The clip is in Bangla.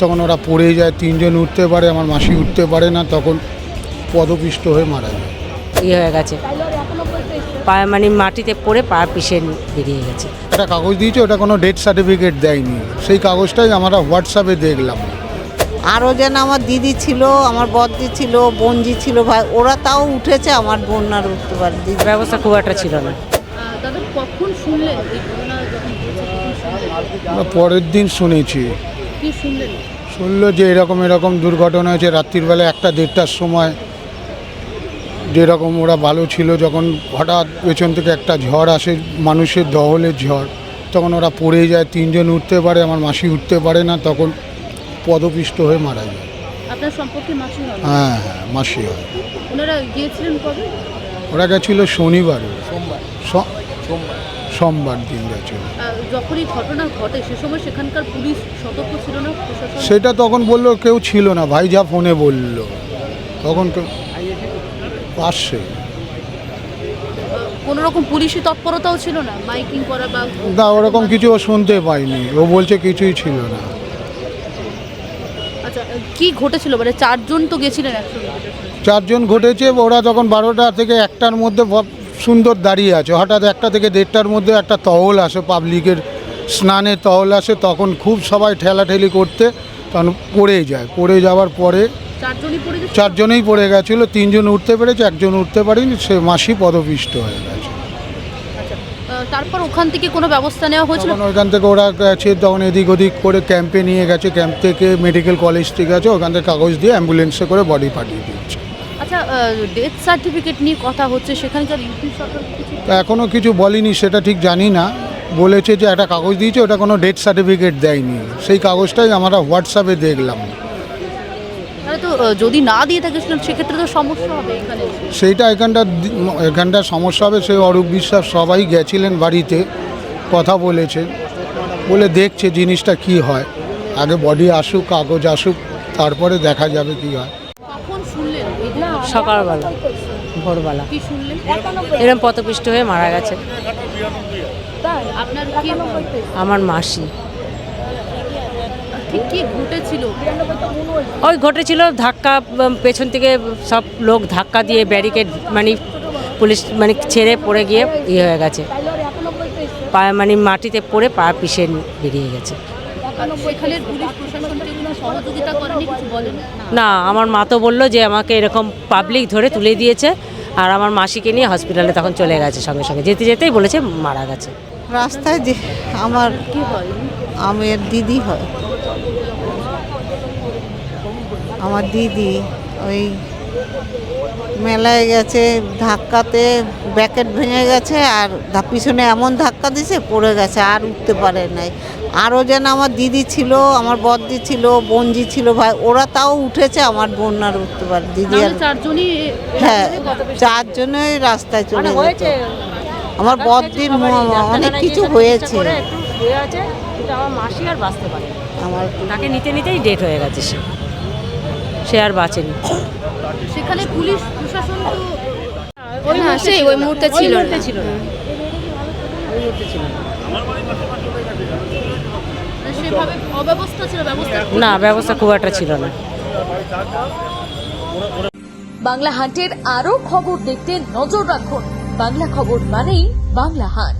তখন ওরা পড়ে যায়, তিনজন উঠতে পারে, আমার মাসি উঠতে পারে না, তখন পদপিষ্ট হয়ে মারা যায়। হয়ে গেছে, পায়ে মানে মাটিতে পড়ে পা পিষে বেরিয়ে গেছে। একটা কাগজ দিয়েছে, ওটা কোনো ডেথ সার্টিফিকেট দেয়নি, সেই কাগজটাই আমরা হোয়াটসঅ্যাপে দেখলাম। আরও যেন আমার দিদি ছিল, আমার বড়দি ছিল, বোনজি ছিল, ভাই ওরা তাও উঠেছে, আমার বোন আর উঠতে পারে। দিদি ব্যবস্থা খুব একটা ছিল না। দাদা কখন শুনলেন এই ঘটনা? যখন আমরা পরের দিন শুনেছি। কি শুনলেন? শুনলো যে এরকম দুর্ঘটনা হয়েছে রাত্রির বেলা 1-1:30টার সময়। যেরকম ওরা ভালো ছিল, যখন হঠাৎ পেছন থেকে একটা ঝড় আসে, মানুষের দহলের ঝড়, তখন ওরা পড়ে যায়, তিনজন উঠতে পারে, আমার মাসি উঠতে পারে না, তখন পদপিষ্ট হয়ে মারা যায়। আপনার সম্পর্কে মাসি হন? হ্যাঁ, মাসি হয়। ওনারা গিয়েছিলেন কবে? ওরা গেছিল শনিবারে, সোমবার দিন গেছিল। যখন এই ঘটনা ঘটে সে সময় সেখানকার পুলিশ সতর্ক ছিল না, প্রশাসন? সেটা তখন বললো কেউ ছিল না, ভাই যা ফোনে বললো, তখন আসছে। কোনো রকম পুলিশি তৎপরতাও ছিল না, মাইকিং করা বা? না, ওরকম কিছু ও শুনতে পাইনি, ও বলছে কিছুই ছিল না। আচ্ছা, কি ঘটেছিল? মানে চারজন তো গেছিলেন একসঙ্গে। চারজন ঘটেছে, ওরা তখন 12টা থেকে 1টার মধ্যে সুন্দর দাঁড়িয়ে আছে, হঠাৎ 1টা থেকে 1:30টার মধ্যে একটা তহল আসে, পাবলিকের স্নানের তহল আসে, তখন খুব সবাই ঠেলাঠেলি করতে তখন পড়ে যায়। পড়ে যাওয়ার পরে চারজনেই পড়ে গেছিলো, 3জন উঠতে পেরেছে, একজন উঠতে পারেনি, সে মাসি পদপিষ্ট হয়ে গেছে। তারপর ওখান থেকে কোনো ব্যবস্থা নেওয়া হয়েছিল? ওখান থেকে ওরা গেছে, তখন এদিক ওদিক করে ক্যাম্পে নিয়ে গেছে, ক্যাম্প থেকে মেডিকেল কলেজ থেকে গেছে, ওখান থেকে কাগজ দিয়ে অ্যাম্বুলেন্সে করে বডি পাঠিয়ে দিচ্ছে। আচ্ছা, ডেথ সার্টিফিকেট নিয়ে কথা হচ্ছে, সেখানকার ইউপি সরকার এখনও কিছু বলেনি, সেটা ঠিক জানি না। বলেছে যে একটা কাগজ দিয়েছে, ওটা কোনো ডেথ সার্টিফিকেট দেয়নি, সেই কাগজটাই আমরা হোয়াটসঅ্যাপে দেখলাম। তাহলে তো যদি না দিয়ে থাকে সেক্ষেত্রে তো সমস্যা হবে এখানে। সেইটা এখানটার সমস্যা হবে। সেই অরূপ বিশ্বাস সবাই গেছিলেন বাড়িতে, কথা বলেছে, বলে দেখছে জিনিসটা কি হয়, আগে বডি আসুক, কাগজ আসুক, তারপরে দেখা যাবে কি হয়। কখন শুনলেন? সকালবেলা, ভোরবেলা। কি শুনলেন? এরকম পদপিষ্ট হয়ে মারা গেছে। আপনার কি? আমার মাসি। ঠিক কি ঘটেছিল? ওই ঘটেছিল ধাক্কা, পেছন থেকে সব লোক ধাক্কা দিয়ে ব্যারিকেড মানে পুলিশ মানে ছেড়ে পড়ে গিয়ে হয়ে গেছে, পায়ে মানে মাটিতে পড়ে পা পিষে বেরিয়ে গেছে। সেখানের পুলিশ প্রশাসনকে কোনো সহযোগিতা করেনি, কিছু বলেন? না, আমার মা তো বললো যে আমাকে এরকম পাবলিক ধরে তুলে দিয়েছে, আর আমার মাসিকে নিয়ে হসপিটালে তখন চলে গেছে, সঙ্গে সঙ্গে যেতে যেতেই বলেছে মারা গেছে। রাস্তায় যে আমার কি হয়? আমার দিদি হয়, আমার দিদি ওই মেলায় গেছে, ধাক্কাতে ব্যাকেট ভেঙে গেছে, আর পিছনে এমন ধাক্কা দিছে পড়ে গেছে, আর উঠতে পারে নাই। আরও যেন আমার দিদি ছিল, আমার বড়দি ছিল, বোনজি ছিল, ভাই ওরা তাও উঠেছে, আমার বোন আর উঠতে পারে। দিদি আর চারজনই? হ্যাঁ, চারজনই রাস্তায় চলে গেছে। আমার বড়দির অনেক কিছু হয়েছে, আমার মাসি আর বাঁচতে পারে, আমার তাকে নিতেই ডেট হয়ে গেছে, সে আর বাঁচেনি। সেখানে পুলিশ প্রশাসন তো ওই মুহূর্তে ছিল না। সেভাবে অব্যবস্থা ছিল, না, ব্যবস্থা খুব একটা ছিল না। বাংলা হান্টের আরো খবর দেখতে নজর রাখুন। বাংলা খবর মানেই বাংলা হান্ট।